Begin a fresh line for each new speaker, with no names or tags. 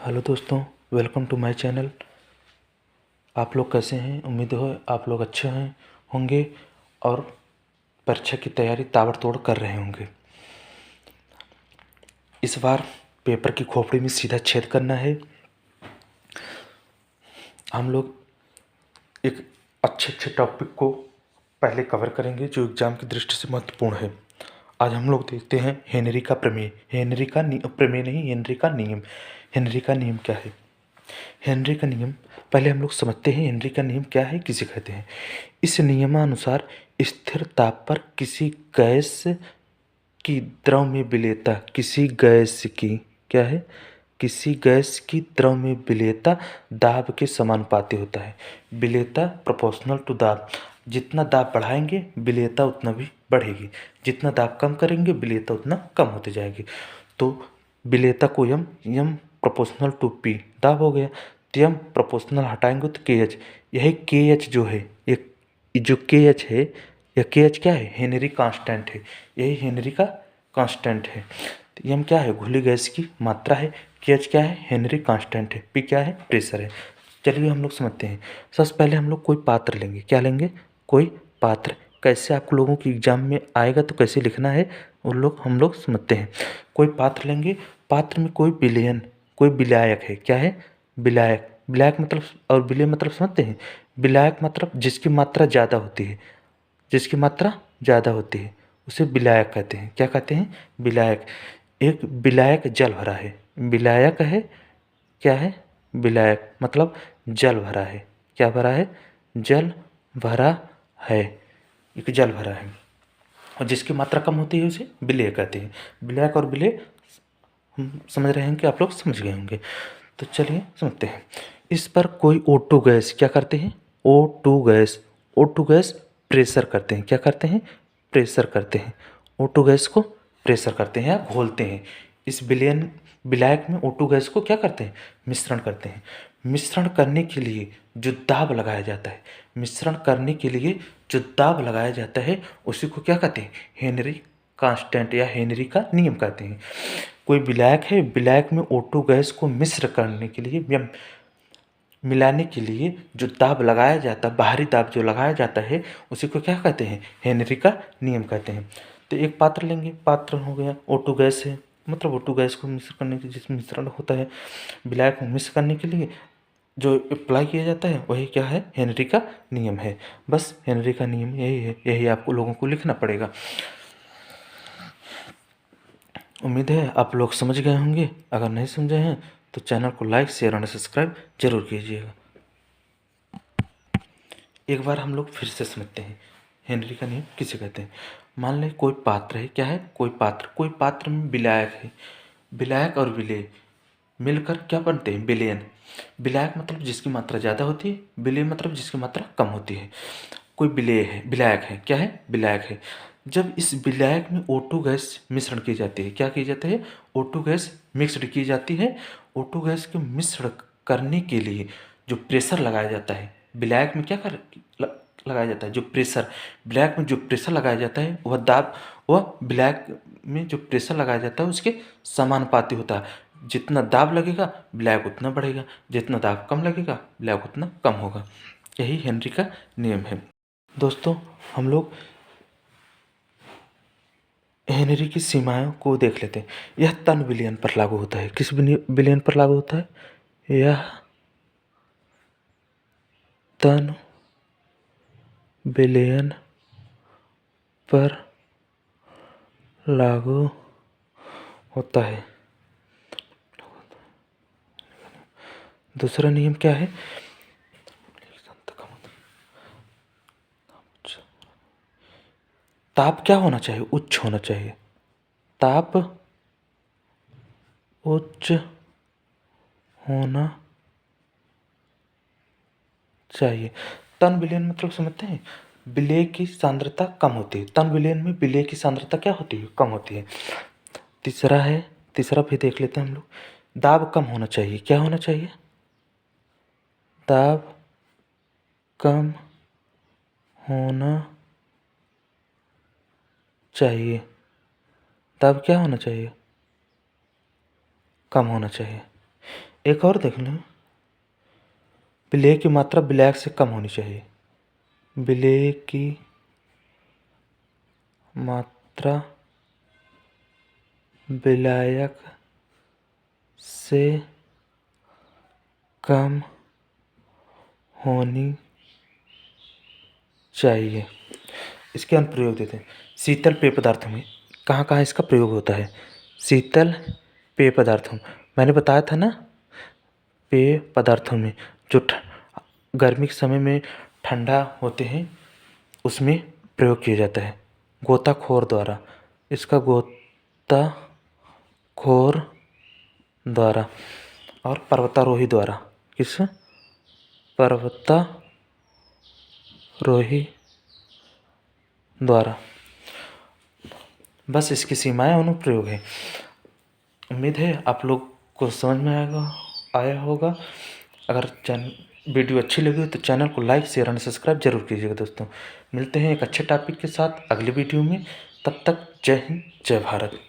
Hello दोस्तों, welcome to my channel. आप लोग कैसे हैं? उम्मीद है आप लोग अच्छे हैं होंगे और परीक्षा की तैयारी ताबड़तोड़ कर रहे होंगे। इस बार पेपर की खोपड़ी में सीधा छेद करना है। हम लोग एक अच्छे टॉपिक को पहले कवर करेंगे जो एग्ज़ाम की दृष्टि से महत्वपूर्ण है। आज हम लोग देखते हैं हेनरी का प्रमेय। प्रमेय नहीं, हेनरी का नियम। हेनरी का नियम क्या है? हेनरी का नियम पहले हम लोग समझते हैं। हेनरी का नियम क्या है, किसे कहते हैं? इस नियमानुसार स्थिर ताप पर किसी गैस की द्रव में विलेयता किसी गैस की क्या है किसी गैस की द्रव में विलेयता दाब के समानुपाती होता है। विलेयता प्रोपोर्शनल टू दाब। जितना दाब बढ़ाएंगे विलेयता उतना भी बढ़ेगी, जितना दाब कम करेंगे विलेयता उतना कम होते जाएगी। तो विलेयता को यम यम प्रोपोर्शनल टू पी दाब हो गया। तो यम प्रोपोर्शनल हटाएंगे तो के एच, यही के एच जो है, ये जो के एच है, यह के एच क्या है? हेनरी कांस्टेंट है। यही हेनरी का कांस्टेंट है। तो यम क्या है? घुली गैस की मात्रा है। के एच क्या है? हेनरी कांस्टेंट है। पी क्या है? प्रेशर है। चलिए हम लोग समझते हैं। सबसे पहले हम लोग कोई पात्र लेंगे। क्या लेंगे? कोई पात्र। कैसे आप लोगों की एग्जाम में आएगा तो कैसे लिखना है हम लोग समझते हैं। कोई पात्र लेंगे। पात्र में कोई विलयन, कोई विलायक है। क्या है? विलायक। विलायक मतलब और विलय मतलब समझते हैं। विलायक मतलब जिसकी मात्रा ज़्यादा होती है, जिसकी मात्रा ज़्यादा होती है उसे विलायक कहते हैं। क्या कहते हैं? विलायक। एक विलायक जल भरा है। विलायक है क्या है? विलायक मतलब जल भरा है। क्या भरा है? जल भरा है। एक जल भरा है और जिसकी मात्रा कम होती है उसे विलेय कहते हैं। विलायक और विलेय हम समझ रहे हैं कि आप लोग समझ गए होंगे। तो चलिए समझते हैं। इस पर कोई O2 गैस क्या करते हैं? O2 गैस प्रेशर करते हैं। क्या करते हैं? प्रेशर करते हैं। O2 गैस को प्रेशर करते हैं या घोलते हैं। इस विलायक में O2 गैस को क्या करते हैं? मिश्रण करते हैं। मिश्रण करने के लिए जो दाब लगाया जाता है, मिश्रण करने के लिए जो दाब लगाया जाता है उसी को क्या कहते हैं? हेनरी कांस्टेंट या हेनरी का नियम कहते हैं। कोई विलायक है, विलायक में O2 गैस को मिश्र करने के लिए या मिलाने के लिए जो दाब लगाया जाता है, बाहरी दाब जो लगाया जाता है उसी को क्या कहते हैं? हेनरी का नियम कहते हैं। तो एक पात्र लेंगे। पात्र हो गया, O2 गैस है, मतलब O2 गैस को मिश्र करने के जिसमें मिश्रण होता है, विलायक को मिश्र करने के लिए जो अप्लाई किया जाता है वही क्या है? हेनरी का नियम है। बस हेनरी का नियम यही है, यही आपको लोगों को लिखना पड़ेगा। उम्मीद है आप लोग समझ गए होंगे। अगर नहीं समझे हैं तो चैनल को लाइक, शेयर और सब्सक्राइब जरूर कीजिएगा। एक बार हम लोग फिर से समझते हैं हेनरी का नियम किसे कहते हैं। मान लें कोई पात्र है। क्या है? कोई पात्र में विलायक है। विलायक और विलेय मिलकर क्या बनते हैं? विलयन। विलायक मतलब जिसकी मात्रा ज़्यादा होती है, विलेय मतलब जिसकी मात्रा कम होती है। कोई विलेय है, विलायक है। क्या है? विलायक है। जब इस विलायक में O2 गैस मिश्रण की जाती है, क्या की जाती है? O2 गैस मिक्सड की जाती है। O2 गैस के मिश्रण करने के लिए जो प्रेशर लगाया जाता है विलायक में, लगाया जाता है जो प्रेशर, विलायक में जो प्रेशर लगाया जाता है वह विलायक में जो प्रेशर लगाया जाता है उसके समानुपाती होता है। जितना दाब लगेगा विलायक उतना बढ़ेगा, जितना दाब कम लगेगा विलायक उतना कम होगा। यही हेनरी का नियम है। दोस्तों हम लोग हेनरी की सीमाओं को देख लेते हैं। यह तन विलयन पर लागू होता है। किस विलयन पर लागू होता है? यह तन विलयन पर लागू होता है। दूसरा नियम क्या है? ताप क्या होना चाहिए? उच्च होना चाहिए। ताप उच्च होना चाहिए। तन विलयन मतलब समझते हैं? विलेय की सांद्रता कम होती है। तन विलयन में विलेय की सांद्रता क्या होती है? कम होती है। तीसरा भी देख लेते हैं हम लोग। दाब कम होना चाहिए। क्या होना चाहिए? दाब कम होना चाहिए। दाब क्या होना चाहिए? कम होना चाहिए। एक और देख लो, विलेय की मात्रा विलायक से कम होनी चाहिए। विलेय की मात्रा विलायक से कम होनी चाहिए। इसके अनुप्रयोग देते हैं। शीतल पेय पदार्थों में कहाँ कहाँ इसका प्रयोग होता है? शीतल पेय पदार्थों, मैंने बताया था ना, पेय पदार्थों में जो गर्मी के समय में ठंडा होते हैं उसमें प्रयोग किया जाता है। गोताखोर द्वारा, इसका गोताखोर द्वारा और पर्वतारोही द्वारा। किस? पर्वतारोही द्वारा। बस इसकी सीमाएं अनुप्रयोग है। उम्मीद है आप लोग को समझ में आया होगा। अगर वीडियो अच्छी लगी हो तो चैनल को लाइक शेयर और सब्सक्राइब जरूर कीजिएगा दोस्तों। मिलते हैं एक अच्छे टॉपिक के साथ अगले वीडियो में। तब तक जय हिंद जय भारत।